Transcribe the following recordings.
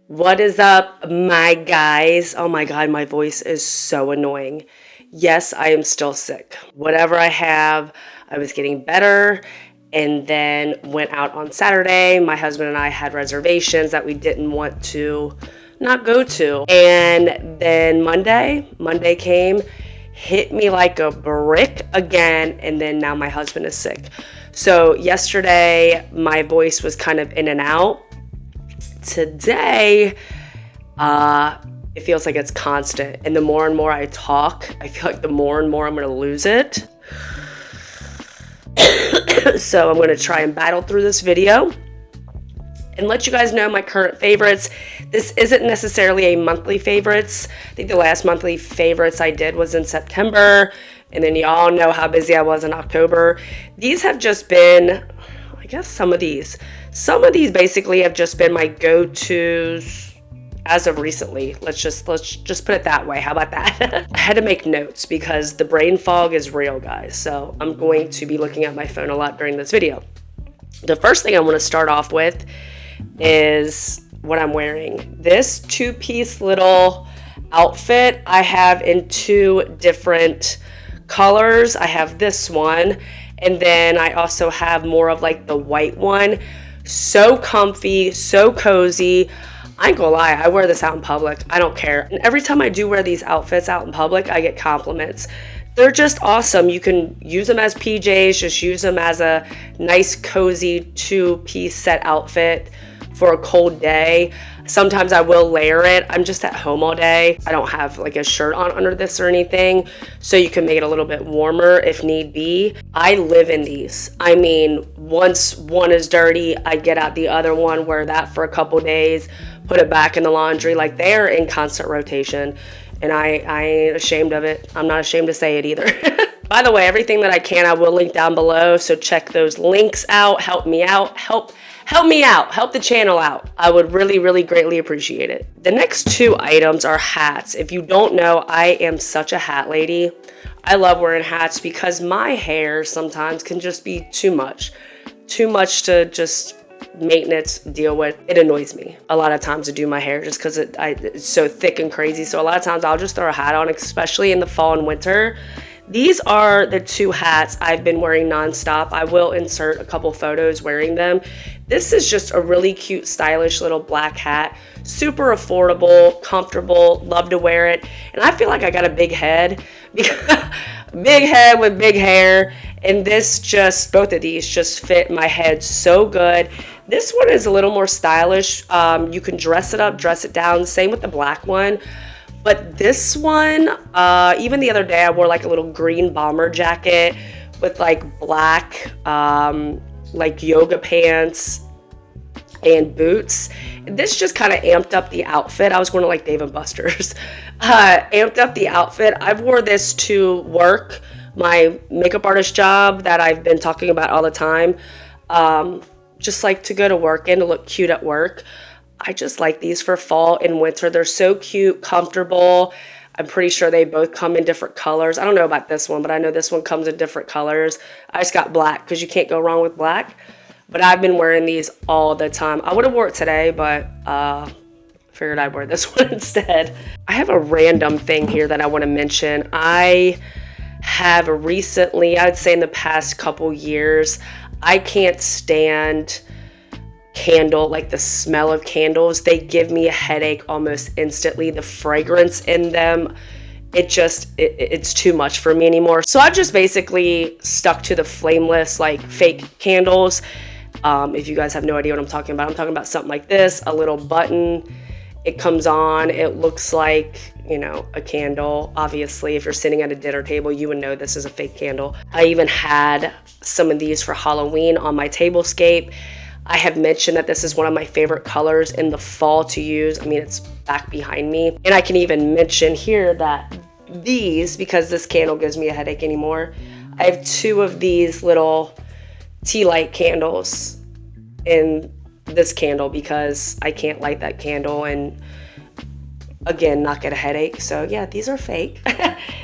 What is up, my guys? Oh my God, my voice is so annoying. Yes, I am still sick. Whatever I have, I was getting better and then went out on Saturday. My husband and I had reservations that we didn't want to not go to. And then Monday came, hit me like a brick again, and then now my husband is sick. So yesterday, my voice was kind of in and out. Today, it feels like it's constant. And the more and more I talk, I feel like the more and more I'm going to lose it. So I'm going to try and battle through this video and let you guys know my current favorites. This isn't necessarily a monthly favorites. I think the last monthly favorites I did was in September. And then y'all know how busy I was in October. These have just been, I guess some of these basically have just been my go-tos as of recently. Let's just put it that way. How about that? I had to make notes because the brain fog is real, guys. So I'm going to be looking at my phone a lot during this video. The first thing I want to start off with is what I'm wearing. This two-piece little outfit I have in two different colors. I have this one, and then I also have more of like the white one. So comfy, so cozy. I ain't gonna lie, I wear this out in public. I don't care. And every time I do wear these outfits out in public, I get compliments. They're just awesome. You can use them as PJs, just use them as a nice, cozy two-piece set outfit for a cold day. Sometimes I will layer it. I'm just at home all day. I don't have like a shirt on under this or anything, so you can make it a little bit warmer if need be. I live in these. I mean, once one is dirty, I get out the other one, wear that for a couple days, put it back in the laundry. Like, they're in constant rotation, and I ain't ashamed of it. I'm not ashamed to say it either. By the way, everything that I can, I will link down below, so check those links out. Help me out. Help me out. Help the channel out. I would really, really greatly appreciate it. The next two items are hats. If you don't know, I am such a hat lady. I love wearing hats because my hair sometimes can just be too much to just maintenance deal with. It annoys me a lot of times to do my hair just because it's so thick and crazy. So a lot of times I'll just throw a hat on, especially in the fall and winter. These are the two hats I've been wearing nonstop. I will insert a couple photos wearing them. This is just a really cute, stylish little black hat. Super affordable, comfortable, love to wear it. And I feel like I got a big head. Big head with big hair. And both of these just fit my head so good. This one is a little more stylish. You can dress it up, dress it down. Same with the black one. But this one, even the other day, I wore like a little green bomber jacket with like black, like yoga pants and boots. This just kind of amped up the outfit. I was going to like Dave & Buster's. Amped up the outfit. I've wore this to work, my makeup artist job that I've been talking about all the time. Just like to go to work and to look cute at work. I just like these for fall and winter. They're so cute, comfortable. I'm pretty sure they both come in different colors. I don't know about this one, but I know this one comes in different colors. I just got black because you can't go wrong with black. But I've been wearing these all the time. I would have wore it today, but figured I'd wear this one instead. I have a random thing here that I want to mention. I have recently, I would say in the past couple years, I can't stand like the smell of candles. They give me a headache almost instantly. The fragrance in them, it's too much for me anymore. So I've just basically stuck to the flameless, like fake candles. If you guys have no idea what I'm talking about something like this, a little button. It comes on, it looks like, a candle. Obviously, if you're sitting at a dinner table, you would know this is a fake candle. I even had some of these for Halloween on my tablescape. I have mentioned that this is one of my favorite colors in the fall to use. I mean, it's back behind me. And I can even mention here that these, because this candle gives me a headache anymore, I have two of these little tea light candles in this candle because I can't light that candle and, again, not get a headache. So yeah, these are fake.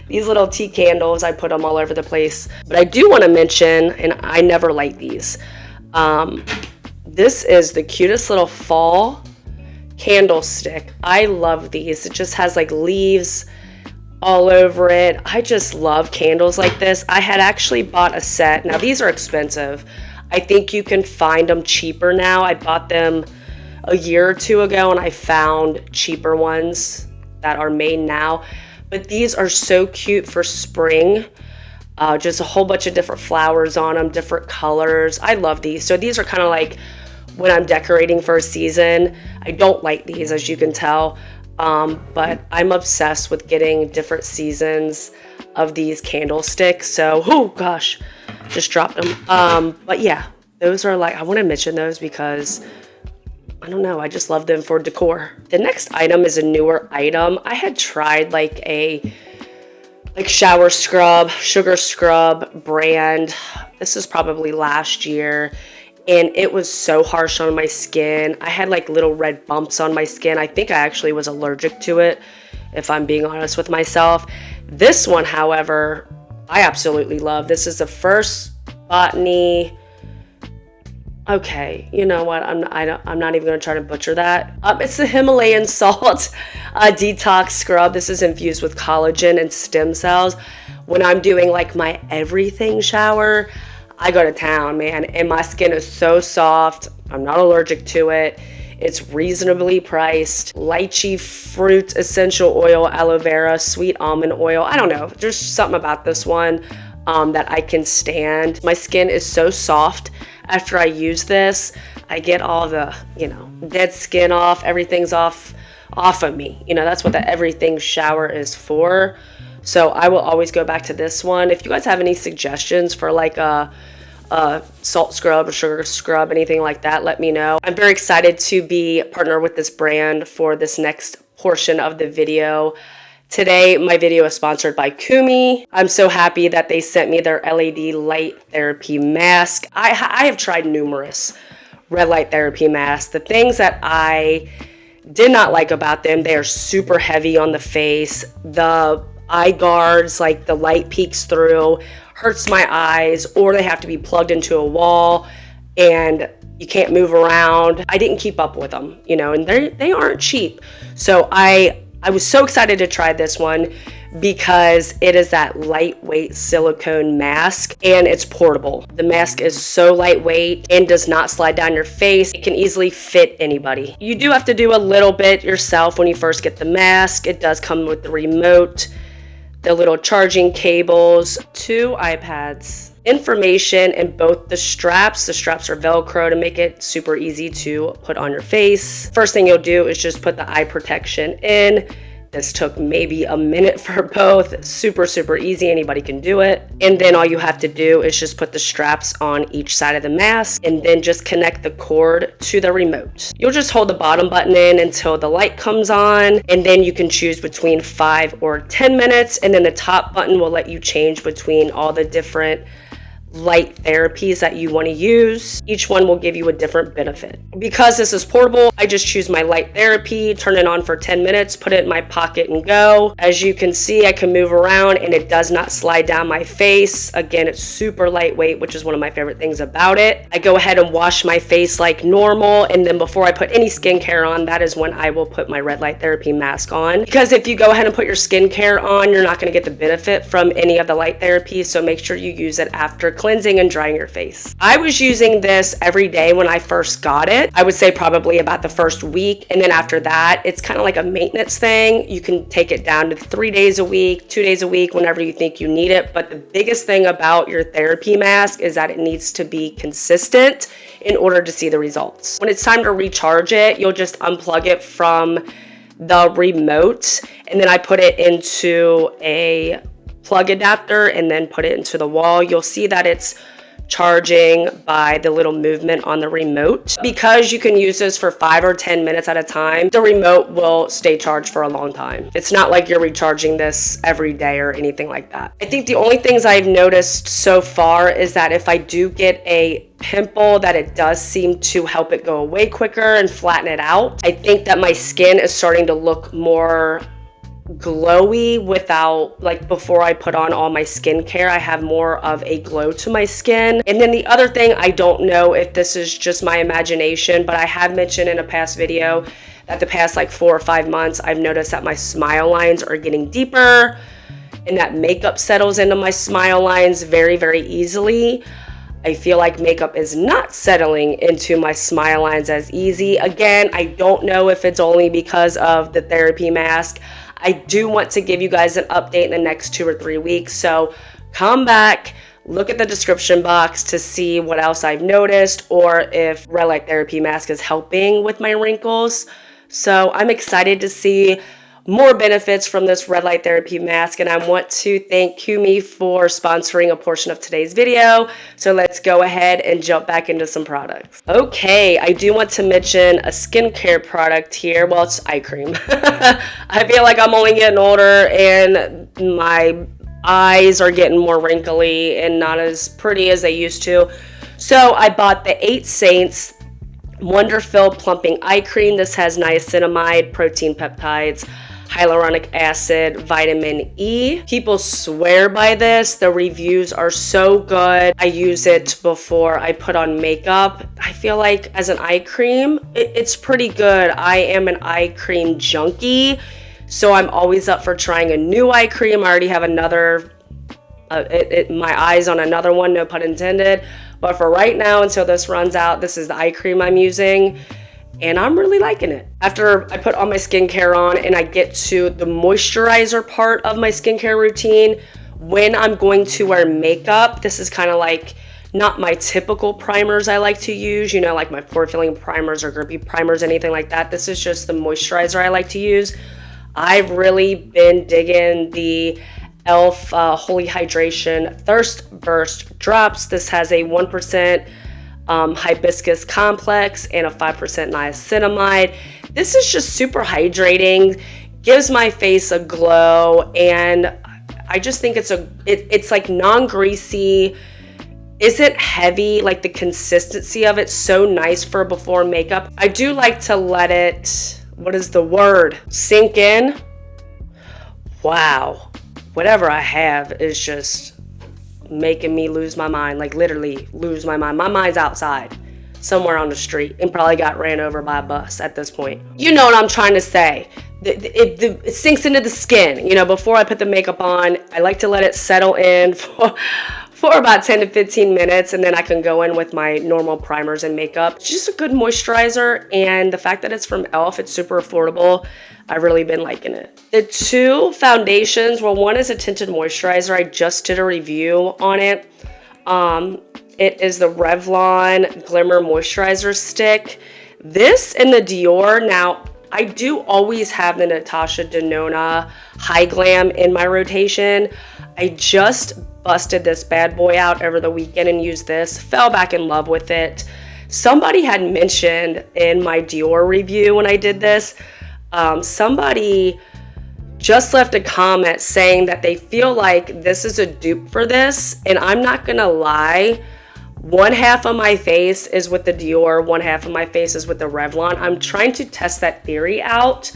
These little tea candles, I put them all over the place. But I do want to mention, and I never light these, this is the cutest little fall candlestick. I love these. It just has like leaves all over it. I just love candles like this. I had actually bought a set. Now these are expensive. I think you can find them cheaper now. I bought them a year or two ago and I found cheaper ones that are made now. But these are so cute for spring. Just a whole bunch of different flowers on them, different colors. I love these. So these are kind of like when I'm decorating for a season. I don't like these, as you can tell. But I'm obsessed with getting different seasons of these candlesticks. So, oh gosh, just dropped them. But yeah, those are like, I want to mention those because I don't know, I just love them for decor. The next item is a newer item. I had tried like a shower scrub, sugar scrub brand. This is probably last year. And it was so harsh on my skin. I had like little red bumps on my skin. I think I actually was allergic to it, if I'm being honest with myself. This one, however, I absolutely love. This is the First Botany. Okay, you know what? I'm not even going to try to butcher that. It's the Himalayan salt detox scrub. This is infused with collagen and stem cells. When I'm doing like my everything shower, I go to town, man, and my skin is so soft. I'm not allergic to it. It's reasonably priced. Lychee fruit essential oil, aloe vera, sweet almond oil. I don't know. There's something about this one that I can stand. My skin is so soft after I use this. I get all the, dead skin off. Everything's off of me. That's what the everything shower is for. So I will always go back to this one. If you guys have any suggestions for like a salt scrub or sugar scrub, anything like that, let me know. I'm very excited to be partnered with this brand for this next portion of the video. Today, my video is sponsored by Kumi. I'm so happy that they sent me their LED light therapy mask. I have tried numerous red light therapy masks. The things that I did not like about them, they are super heavy on the face. The eye guards, like the light peeks through, hurts my eyes, or they have to be plugged into a wall and you can't move around. I didn't keep up with them, and they aren't cheap. So I was so excited to try this one because it is that lightweight silicone mask and it's portable. The mask is so lightweight and does not slide down your face. It can easily fit anybody. You do have to do a little bit yourself when you first get the mask. It does come with the remote, the little charging cables, 2 iPads, information in both the straps. The straps are Velcro to make it super easy to put on your face. First thing you'll do is just put the eye protection in. This took maybe a minute for both. Super, super easy. Anybody can do it. And then all you have to do is just put the straps on each side of the mask and then just connect the cord to the remote. You'll just hold the bottom button in until the light comes on, and then you can choose between 5 or 10 minutes. And then the top button will let you change between all the different light therapies that you want to use. Each one will give you a different benefit. Because this is portable, I just choose my light therapy, turn it on for 10 minutes, put it in my pocket and go. As you can see, I can move around and it does not slide down my face. Again, it's super lightweight, which is one of my favorite things about it. I go ahead and wash my face like normal, and then before I put any skincare on, that is when I will put my red light therapy mask on. Because if you go ahead and put your skincare on, you're not going to get the benefit from any of the light therapy, so make sure you use it after cleansing and drying your face. I was using this every day when I first got it. I would say probably about the first week, and then after that, it's kind of like a maintenance thing. You can take it down to 3 days a week, 2 days a week, whenever you think you need it. But the biggest thing about your therapy mask is that it needs to be consistent in order to see the results. When it's time to recharge it, you'll just unplug it from the remote, and then I put it into a plug adapter and then put it into the wall. You'll see that it's charging by the little movement on the remote. Because you can use this for 5 or 10 minutes at a time, the remote will stay charged for a long time. It's not like you're recharging this every day or anything like that. I think the only things I've noticed so far is that if I do get a pimple, that it does seem to help it go away quicker and flatten it out. I think that my skin is starting to look more glowy without, like, before I put on all my skincare, I have more of a glow to my skin. And then the other thing, I don't know if this is just my imagination, but I have mentioned in a past video that the past like 4 or 5 months, I've noticed that my smile lines are getting deeper and that makeup settles into my smile lines very, very easily. I feel like makeup is not settling into my smile lines as easy. Again, I don't know if it's only because of the therapy mask. I do want to give you guys an update in the next 2 or 3 weeks. So come back, look at the description box to see what else I've noticed or if red light therapy mask is helping with my wrinkles. So I'm excited to see more benefits from this red light therapy mask, and I want to thank Kumi for sponsoring a portion of today's video. So let's go ahead and jump back into some products. Okay, I do want to mention a skincare product here. Well, it's eye cream. I feel like I'm only getting older and my eyes are getting more wrinkly and not as pretty as they used to. So I bought the 8 Saints Wonderfill Plumping Eye Cream. This has niacinamide, protein peptides, hyaluronic acid, vitamin E. People swear by this. The reviews are so good. I use it before I put on makeup. I feel like as an eye cream, it's pretty good. I am an eye cream junkie, so I'm always up for trying a new eye cream. I already have another, my eyes on another one, no pun intended. But for right now, until this runs out, this is the eye cream I'm using, and I'm really liking it. After I put all my skincare on and I get to the moisturizer part of my skincare routine, when I'm going to wear makeup, this is kind of like not my typical primers I like to use, you know, like my pore filling primers or grippy primers, anything like that. This is just the moisturizer I like to use. I've really been digging the e.l.f. Holy Hydration Thirst Burst Drops. This has a 1% hibiscus complex and a 5% niacinamide. This is just super hydrating, gives my face a glow, and I just think it's like non-greasy, isn't heavy, like the consistency of it's so nice for before makeup. I do like to let it, what is the word, sink in. Wow, whatever I have is just making me lose my mind, like literally lose my mind. My mind's outside somewhere on the street and probably got ran over by a bus at this point. You know what I'm trying to say. It sinks into the skin. You know, before I put the makeup on, I like to let it settle in for about 10 to 15 minutes, and then I can go in with my normal primers and makeup. It's just a good moisturizer, and the fact that it's from e.l.f., it's super affordable. I've really been liking it. The 2 foundations, well, one is a tinted moisturizer. I just did a review on it. It is the Revlon Glimmer Moisturizer Stick. This and the Dior. Now, I do always have the Natasha Denona High Glam in my rotation. I just busted this bad boy out over the weekend and used this. Fell back in love with it. Somebody had mentioned in my Dior review when I did this, somebody just left a comment saying that they feel like this is a dupe for this, and I'm not gonna lie, one half of my face is with the Dior, one half of my face is with the Revlon. I'm trying to test that theory out.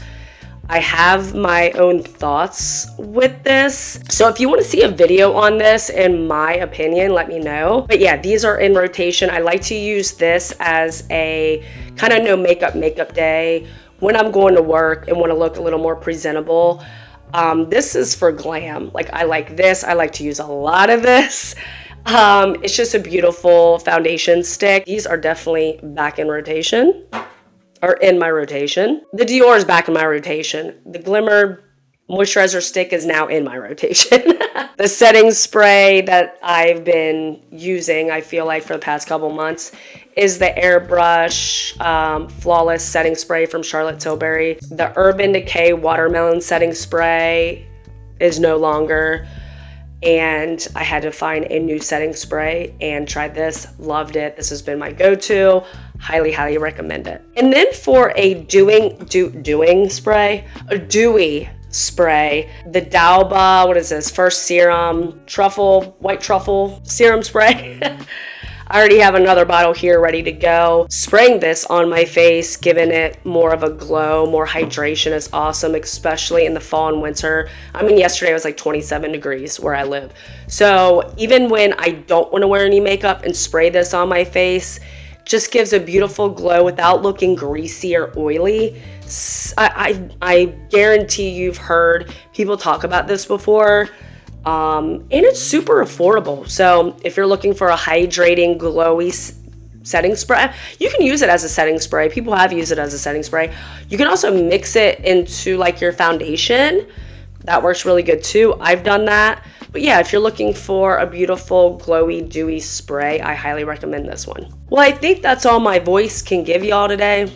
I have my own thoughts with this. So if you want to see a video on this, in my opinion, let me know. But yeah, these are in rotation. I like to use this as a kind of no makeup day when I'm going to work and want to look a little more presentable. This is for glam. Like, I like this. I like to use a lot of this. It's just a beautiful foundation stick. These are definitely back in rotation. Or in my rotation. The Dior is back in my rotation. The Glimmer moisturizer stick is now in my rotation. The setting spray that I've been using, I feel like for the past couple months, is the Airbrush Flawless Setting Spray from Charlotte Tilbury. The Urban Decay Watermelon Setting Spray is no longer, and I had to find a new setting spray and tried this. Loved it. This has been my go-to. Highly recommend it. And then for a dewy spray, the Dauba, what is this? First Serum White Truffle Serum Spray. I already have another bottle here ready to go. Spraying this on my face, giving it more of a glow, more hydration is awesome, especially in the fall and winter. I mean, yesterday it was like 27 degrees where I live. So even when I don't want to wear any makeup and spray this on my face, Just gives a beautiful glow without looking greasy or oily. I guarantee you've heard people talk about this before. And it's super affordable. So if you're looking for a hydrating, glowy setting spray, you can use it as a setting spray. People have used it as a setting spray. You can also mix it into like your foundation. That works really good too. I've done that. But yeah, if you're looking for a beautiful, glowy, dewy spray, I highly recommend this one. Well, I think that's all my voice can give y'all today.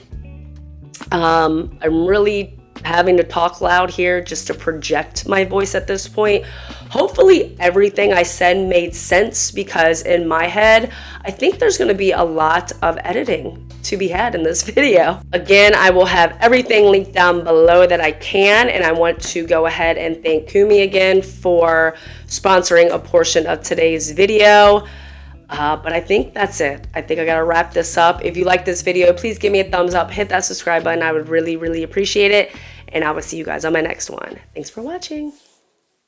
I'm really having to talk loud here just to project my voice at this point. Hopefully everything I said made sense, because in my head, I think there's going to be a lot of editing to be had in this video. Again, I will have everything linked down below that I can, and I want to go ahead and thank Kumi again for sponsoring a portion of today's video. But I think that's it. I think I gotta wrap this up. If you like this video, please give me a thumbs up, hit that subscribe button. I would really, really appreciate it. And I will see you guys on my next one. Thanks for watching.